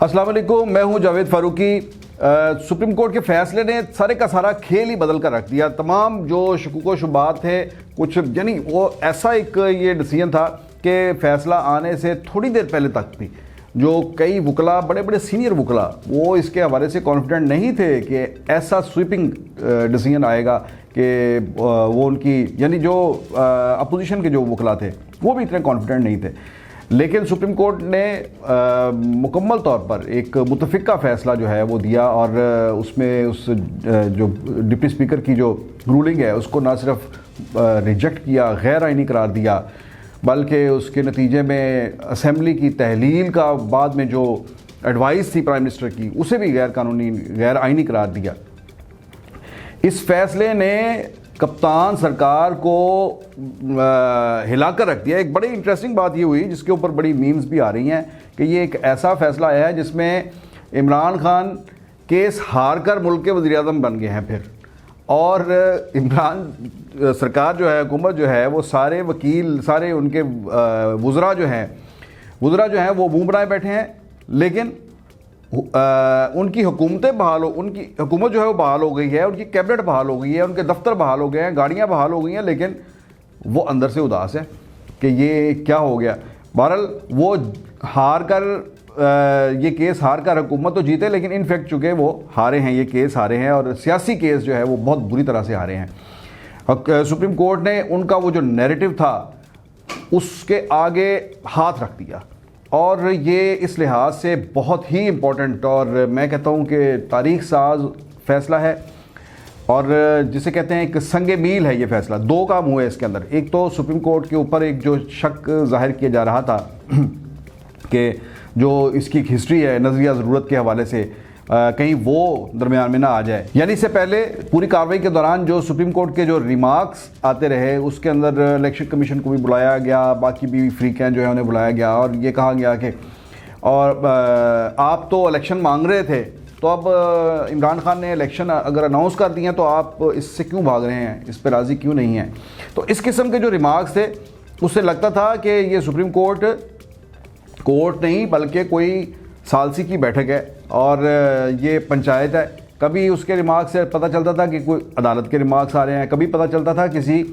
अस्सलाम वालेकुम, मैं हूं जावेद फारूकी। सुप्रीम कोर्ट के फैसले ने सारे का सारा खेल ही बदल कर रख दिया। तमाम जो शकूक शुबात थे कुछ यानी वो ऐसा एक ये डिसीजन था कि फ़ैसला आने से थोड़ी देर पहले तक भी जो कई वकला, बड़े बड़े सीनियर वकला, वो इसके हवाले से कॉन्फिडेंट नहीं थे कि ऐसा स्वीपिंग डिसीजन आएगा कि वो उनकी यानी जो अपोजिशन के जो वकला थे वो भी इतने कॉन्फिडेंट नहीं थे। लेकिन सुप्रीम कोर्ट ने मुकम्मल तौर पर एक मुतफ़िका फ़ैसला जो है वो दिया और उसमें उस जो डिप्टी स्पीकर की जो रूलिंग है उसको ना सिर्फ रिजेक्ट किया, गैर आइनी करार दिया, बल्कि उसके नतीजे में असेंबली की तहलील का बाद में जो एडवाइस थी प्राइम मिनिस्टर की उसे भी गैर कानूनी, गैर आइनी करार दिया। इस फैसले ने कप्तान सरकार को हिलाकर रख दिया। एक बड़ी इंटरेस्टिंग बात ये हुई जिसके ऊपर बड़ी मीम्स भी आ रही हैं कि ये एक ऐसा फैसला आया है जिसमें इमरान खान केस हार कर मुल्क के वज़ीर-ए-आज़म बन गए हैं फिर, और इमरान सरकार जो है, हुकूमत जो है, वो सारे वकील, सारे उनके वुज़रा जो हैं वो मुँह बनाए बैठे हैं। लेकिन उनकी हुकूमतें बहाल हो, उनकी हुकूमत जो है वो बहाल हो गई है, उनकी कैबिनेट बहाल हो गई है, उनके दफ्तर बहाल हो गए हैं, गाड़ियाँ बहाल हो गई हैं, लेकिन वो अंदर से उदास है कि ये क्या हो गया। बहरहाल वो हार कर ये केस हार कर हुकूमत तो जीते, लेकिन इनफैक्ट चूँकि वो हारे हैं, ये केस हारे हैं और सियासी केस जो है वो बहुत बुरी तरह से हारे हैं। सुप्रीम कोर्ट ने उनका वो जो नैरेटिव था उसके आगे हाथ रख दिया और ये इस लिहाज से बहुत ही इम्पोर्टेंट और मैं कहता हूँ कि तारीख साज फ़ैसला है और जिसे कहते हैं एक संगे मील है। ये फ़ैसला दो काम हुए इसके अंदर। एक तो सुप्रीम कोर्ट के ऊपर एक जो शक जाहिर किया जा रहा था कि जो इसकी एक हिस्ट्री है नज़रिया ज़रूरत के हवाले से कहीं वो दरमियान में ना आ जाए। यानी इससे पहले पूरी कार्रवाई के दौरान जो सुप्रीम कोर्ट के जो रिमार्क्स आते रहे उसके अंदर इलेक्शन कमीशन को भी बुलाया गया, बाकी भी फ्री कैन जो है उन्हें बुलाया गया और ये कहा गया कि और आप तो इलेक्शन मांग रहे थे, तो अब इमरान खान ने इलेक्शन अगर अनाउंस कर दिए हैं तो आप इससे क्यों भाग रहे हैं, इस पर राज़ी क्यों नहीं हैं। तो इस किस्म के जो रिमार्क्स थे उससे लगता था कि ये सुप्रीम कोर्ट नहीं बल्कि कोई सालसी की बैठक है और ये पंचायत है। कभी उसके रिमार्क से पता चलता था कि कोई अदालत के रिमार्क्स आ रहे हैं, कभी पता चलता था किसी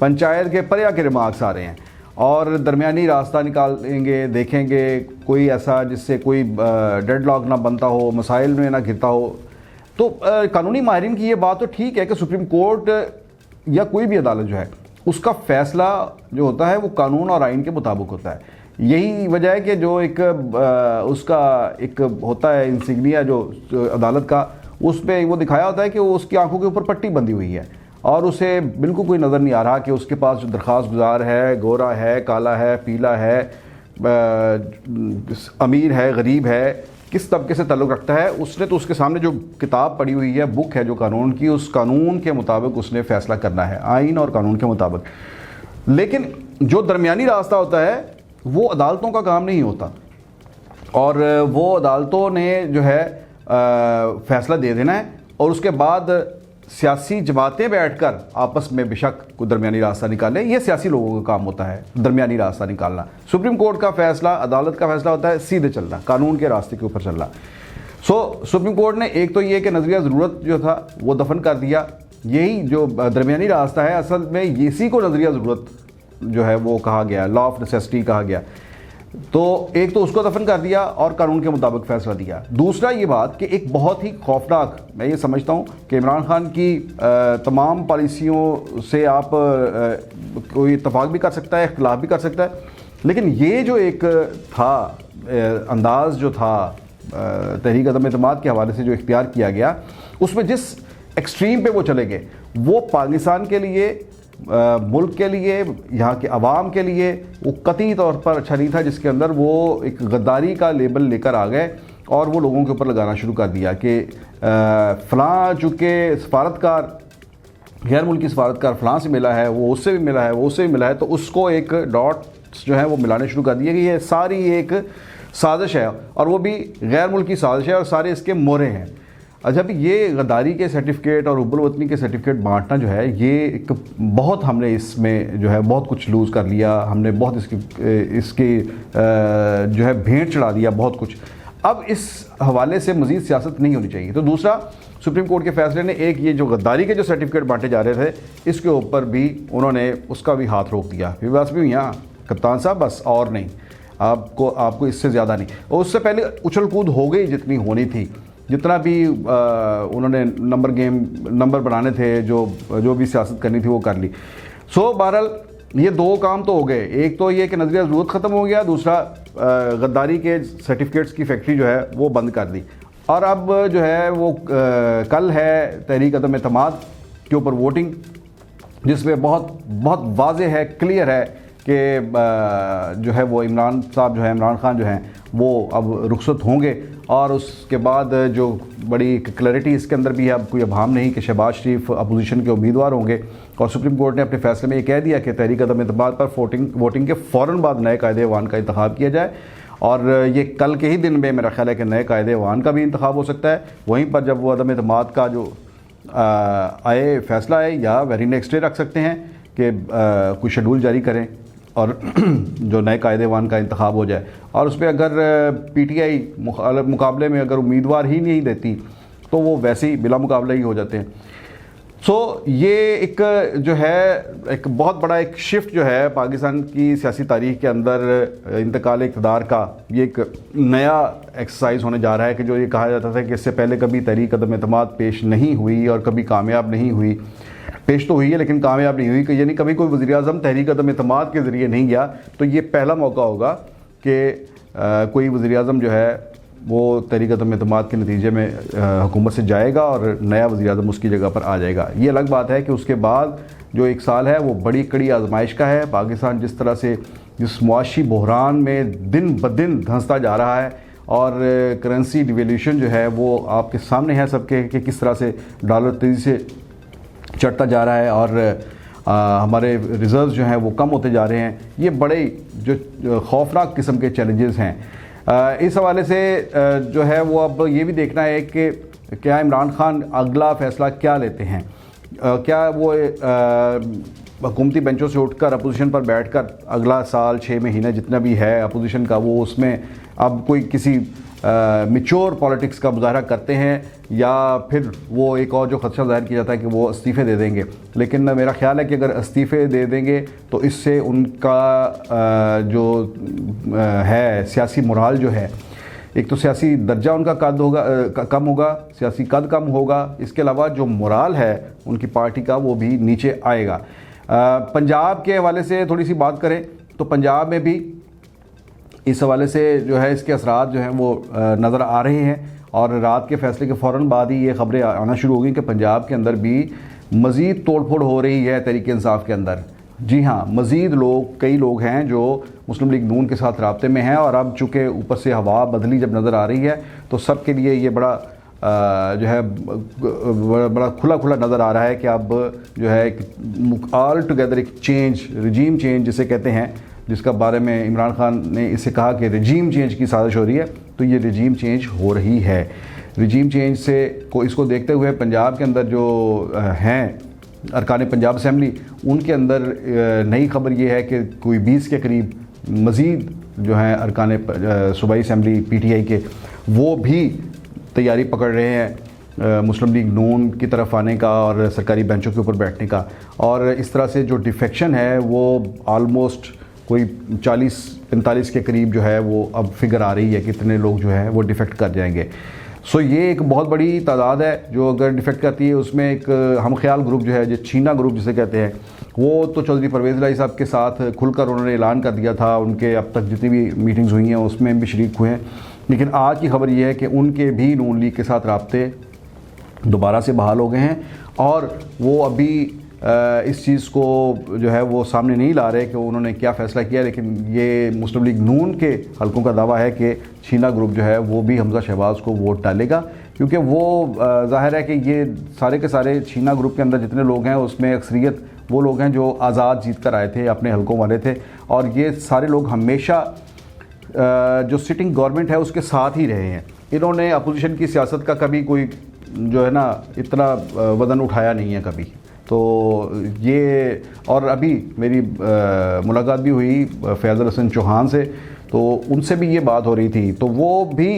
पंचायत के पर्या के रिमार्क्स आ रहे हैं और दरमियानी रास्ता निकालेंगे, देखेंगे कोई ऐसा जिससे कोई डेडलॉक ना बनता हो, मसाइल में ना गिरता हो। तो कानूनी माहिरीन की ये बात तो ठीक है कि सुप्रीम कोर्ट या कोई भी अदालत जो है उसका फ़ैसला जो होता है वो कानून और आइन के मुताबिक होता है। यही वजह है कि जो एक उसका एक होता है इंसिग्निया जो अदालत का, उस पर वो दिखाया होता है कि वो उसकी आंखों के ऊपर पट्टी बंधी हुई है और उसे बिल्कुल कोई नज़र नहीं आ रहा कि उसके पास जो दरख्वास्त गुजार है, गोरा है, काला है, पीला है, अमीर है, गरीब है, किस तबके से ताल्लुक़ रखता है। उसने तो उसके सामने जो किताब पढ़ी हुई है, बुक है जो कानून की, उस कानून के मुताबिक उसने फ़ैसला करना है, आइन और कानून के मुताबिक। लेकिन जो दरमियानी रास्ता होता है वो अदालतों का काम नहीं होता और वो अदालतों ने जो है फ़ैसला दे देना है और उसके बाद सियासी जमातें बैठकर आपस में बेशक कोई दरमियानी रास्ता निकालें। ये सियासी लोगों का काम होता है दरमियानी रास्ता निकालना। सुप्रीम कोर्ट का फ़ैसला, अदालत का फ़ैसला होता है सीधे चलना, कानून के रास्ते के ऊपर चलना। सुप्रीम कोर्ट ने एक तो ये कि नज़रिया ज़रूरत जो था वो दफन कर दिया। यही जो दरमियानी रास्ता है असल में इसी को नज़रिया ज़रूरत जो है वो कहा गया, लॉ ऑफ नेसेसिटी कहा गया। तो एक तो उसको दफन कर दिया और कानून के मुताबिक फ़ैसला दिया। दूसरा ये बात कि एक बहुत ही खौफनाक, मैं ये समझता हूँ कि इमरान खान की तमाम पॉलिसियों से आप कोई इत्तफाक भी कर सकता है, इख्तिलाफ भी कर सकता है, लेकिन ये जो एक था अंदाज़ जो था तहरीक अदम एतमाद के हवाले से जो इख्तियार किया गया, उसमें जिस एक्सट्रीम पे वो चले गए वो पाकिस्तान के लिए, मुल्क के लिए, यहाँ के अवाम के लिए वो कतई तौर पर अच्छा नहीं था, जिसके अंदर वो एक गद्दारी का लेबल लेकर आ गए और वो लोगों के ऊपर लगाना शुरू कर दिया कि फ़लाँ चूँकि सफारतकार, गैर मुल्की सफारतकार फ़लाँ से मिला है, वो उससे भी मिला है, वो उससे भी मिला है, तो उसको एक डॉट्स जो है वो मिलाने शुरू कर दिए कि ये सारी एक साजिश है और वो भी गैर मुल्की साजिश है और सारे इसके मोरे हैं। अच्छा, भी ये गद्दारी के सर्टिफिकेट और हुब्बुल वतनी के सर्टिफिकेट बांटना जो है ये एक बहुत, हमने इसमें जो है बहुत कुछ लूज़ कर लिया, हमने बहुत इसकी जो है भेंट चढ़ा दिया बहुत कुछ। अब इस हवाले से मज़ीद सियासत नहीं होनी चाहिए। तो दूसरा, सुप्रीम कोर्ट के फैसले ने एक ये जो गद्दारी के जो सर्टिफिकेट बांटे जा रहे थे, इसके ऊपर भी उन्होंने उसका भी हाथ रोक दिया। फिर बस भी यहाँ कप्तान साहब बस और नहीं, आपको इससे ज़्यादा नहीं। और उससे पहले उछल कूद हो गई जितनी होनी थी, जितना भी उन्होंने नंबर बनाने थे, जो भी सियासत करनी थी वो कर ली। सो बहरहाल ये दो काम तो हो गए, एक तो ये कि नज़रिया ज़रूरत ख़त्म हो गया, दूसरा गद्दारी के सर्टिफिकेट्स की फैक्ट्री जो है वो बंद कर दी। और अब जो है वो कल है तहरीक अदम एतमाद के ऊपर वोटिंग, जिसमें बहुत वाज़ेह है, क्लियर है कि जो है वो इमरान खान जो हैं वो अब रुखसत होंगे। और उसके बाद जो बड़ी क्लैरिटी इसके अंदर भी है, अब कोई अभाम नहीं कि शहबाज शरीफ अपोजिशन के उम्मीदवार होंगे। और सुप्रीम कोर्ट ने अपने फैसले में ये कह दिया कि तहरीक अदम एतमाद पर वोटिंग के फ़ौरन बाद नए कायदे-ए-वान का इंतखाब किया जाए। और ये कल के ही दिन में मेरा ख्याल है कि नए कायदे-ए-वान का भी इंतखाब हो सकता है। वहीं पर जब वो अदम एतमाद का जो आए फैसला है, या वेरी नेक्स्ट डे रख सकते हैं कि कोई शेड्यूल जारी करें और जो नए कायदे-ए-वान का इंतखाब हो जाए। और उस पर अगर PTI मुकाबले में अगर उम्मीदवार ही नहीं देती तो वो वैसे ही बिला मुकाबला ही हो जाते हैं। सो ये एक जो है एक बहुत बड़ा एक शिफ्ट जो है पाकिस्तान की सियासी तारीख के अंदर इंतकाल इक़्तिदार का, ये एक नया एक्सरसाइज होने जा रहा है कि जो ये कहा जाता था कि इससे पहले कभी तहरीक अदम एतमाद पेश नहीं हुई और कभी कामयाब नहीं हुई। पेश तो हुई है लेकिन कामयाब नहीं हुई, कि यानी कभी कोई वज़ीर-ए-आज़म तहरीक अदम एतमाद के ज़रिए नहीं गया। तो ये पहला मौका होगा कि कोई वज़ीर-ए-आज़म जो है वो तहरीक अदम एतमाद के नतीजे में हुकूमत से जाएगा और नया वज़ीर-ए-आज़म उसकी जगह पर आ जाएगा। ये अलग बात है कि उसके बाद जो एक साल है वो बड़ी कड़ी आजमाइश का है। पाकिस्तान जिस तरह से जिस मुआशी बहरान में दिन ब दिन धंसता जा रहा है, और करेंसी डिवैल्यूएशन जो है वो आपके सामने है सबके, कि किस तरह से डॉलर तेज़ी से चढ़ता जा रहा है और हमारे रिज़र्व जो हैं वो कम होते जा रहे हैं। ये बड़े जो खौफनाक किस्म के चैलेंजेस हैं। इस हवाले से जो है वो अब ये भी देखना है कि क्या इमरान खान अगला फ़ैसला क्या लेते हैं। क्या वो हुकूमती बेंचों से उठकर अपोजिशन पर बैठकर अगला साल 6 महीने जितना भी है अपोजिशन का, वो उसमें अब कोई किसी मिच्योर पॉलिटिक्स का मुजाहरा करते हैं, या फिर वो एक और जो खदशा ज़ाहिर किया जाता है कि वो इस्तीफ़े दे देंगे। लेकिन मेरा ख्याल है कि अगर इस्तीफ़े दे देंगे तो इससे उनका जो है सियासी मोराल जो है, एक तो सियासी दर्जा उनका कम होगा, सियासी कद कम होगा, इसके अलावा जो मोराल है उनकी पार्टी का वो भी नीचे आएगा। पंजाब के हवाले से थोड़ी सी बात करें तो पंजाब में भी इस हवाले से जो है इसके असरात जो हैं वो नज़र आ रहे हैं। और रात के फैसले के फ़ौरन बाद ही ये ख़बरें आना शुरू हो गई कि पंजाब के अंदर भी मज़ीद तोड़फोड़ हो रही है तहरीक-ए-इंसाफ़ के अंदर। जी हाँ, मज़ीद कई लोग हैं जो मुस्लिम लीग नून के साथ राब्ते में हैं। और अब चूँकि ऊपर से हवा बदली जब नज़र आ रही है तो सब के लिए ये बड़ा जो है बड़ा खुला नज़र आ रहा है कि अब जो है ऑल टुगेदर एक चेंज, रिजीम चेंज जिसे कहते हैं, जिसका बारे में इमरान खान ने इसे कहा कि रिजीम चेंज की साजिश हो रही है, तो ये रिजीम चेंज हो रही है। रिजीम चेंज से इसको देखते हुए पंजाब के अंदर जो हैं अरकान पंजाब असम्बली, उनके अंदर नई खबर ये है कि कोई 20 के करीब मज़ीद जो हैं अरकान सूबाई असम्बली PTI के, वो भी तैयारी पकड़ रहे हैं मुस्लिम लीग नून की तरफ आने का और सरकारी बेंचों के ऊपर बैठने का। और इस तरह से जो डिफेक्शन है वो ऑलमोस्ट कोई 40-45 के करीब जो है वो अब फिगर आ रही है, कितने लोग जो है वो डिफेक्ट कर जाएंगे। सो ये एक बहुत बड़ी तादाद है जो अगर डिफेक्ट करती है। उसमें एक हम ख्याल ग्रुप जो है, जो छीना ग्रुप जिसे कहते हैं, वो तो चौधरी परवेज़ इलाही साहब के साथ खुलकर उन्होंने ऐलान कर दिया था। उनके अब तक जितनी भी मीटिंग्स हुई हैं उसमें भी शरीक हुए हैं। लेकिन आज की खबर ये है कि उनके भी नून लीग के साथ राब्ते दोबारा से बहाल हो गए हैं, और वो अभी इस चीज़ को जो है वो सामने नहीं ला रहे कि उन्होंने क्या फ़ैसला किया। लेकिन ये मुस्लिम लीग नून के हलकों का दावा है कि छीना ग्रुप जो है वो भी हमज़ा शहबाज को वोट डालेगा, क्योंकि वो ज़ाहिर है कि ये सारे के सारे छीना ग्रुप के अंदर जितने लोग हैं उसमें अक्सरियत वो लोग हैं जो आज़ाद जीत कर आए थे, अपने हलकों वाले थे। और ये सारे लोग हमेशा जो सिटिंग गवर्नमेंट है उसके साथ ही रहे हैं। इन्होंने अपोजिशन की सियासत का कभी कोई जो है ना इतना वज़न उठाया नहीं है कभी। तो ये, और अभी मेरी मुलाकात भी हुई फैज़ल हसन चौहान से, तो उनसे भी ये बात हो रही थी। तो वो भी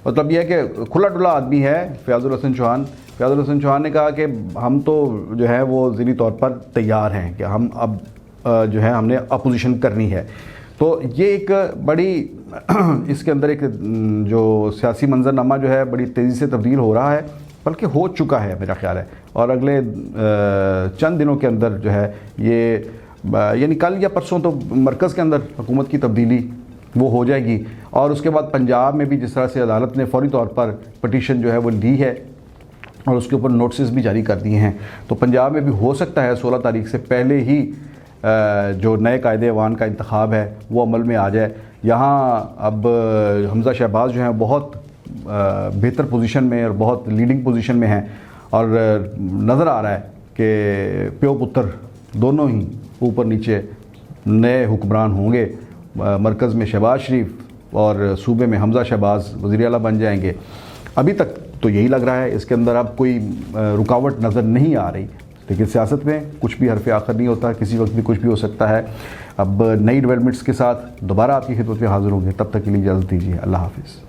मतलब यह है कि खुला डुला आदमी है फ़याज़ुल हसन चौहान। फ़याज़ुल हसन चौहान ने कहा कि हम तो जो है वो ज़िली तौर पर तैयार हैं कि हम अब जो है हमने अपोजिशन करनी है। तो ये एक बड़ी इसके अंदर एक जो सियासी मंजरनामा जो है बड़ी तेज़ी से तब्दील हो रहा है, बल्कि हो चुका है मेरा ख्याल है। और अगले चंद दिनों के अंदर जो है ये यानी कल या परसों तो मरकज़ के अंदर हुकूमत की तब्दीली वो हो जाएगी। और उसके बाद पंजाब में भी जिस तरह से अदालत ने फ़ौरी तौर पर पटिशन जो है वो ली है और उसके ऊपर नोटिस भी जारी कर दिए हैं, तो पंजाब में भी हो सकता है 16 तारीख से पहले ही जो नए कायदे ऐवान का इंतखाब है वो अमल में आ जाए। यहाँ अब हमज़ा शहबाज जो हैं बहुत बेहतर पोजीशन में और बहुत लीडिंग पोजीशन में हैं और नज़र आ रहा है कि प्यो पुत्र दोनों ही ऊपर नीचे नए हुक्मरान होंगे। मरकज़ में शहबाज शरीफ और सूबे में हमज़ा शहबाज वज़ीर आला बन जाएंगे। अभी तक तो यही लग रहा है, इसके अंदर अब कोई रुकावट नज़र नहीं आ रही। लेकिन सियासत में कुछ भी हरफ़ आखिर नहीं होता, किसी वक्त भी कुछ भी हो सकता है। अब नई डेवलपमेंट्स के साथ दोबारा आपकी खिदमत में हाज़िर होंगे, तब तक के लिए इजाज़त दीजिए। अल्लाह हाफ़िज़।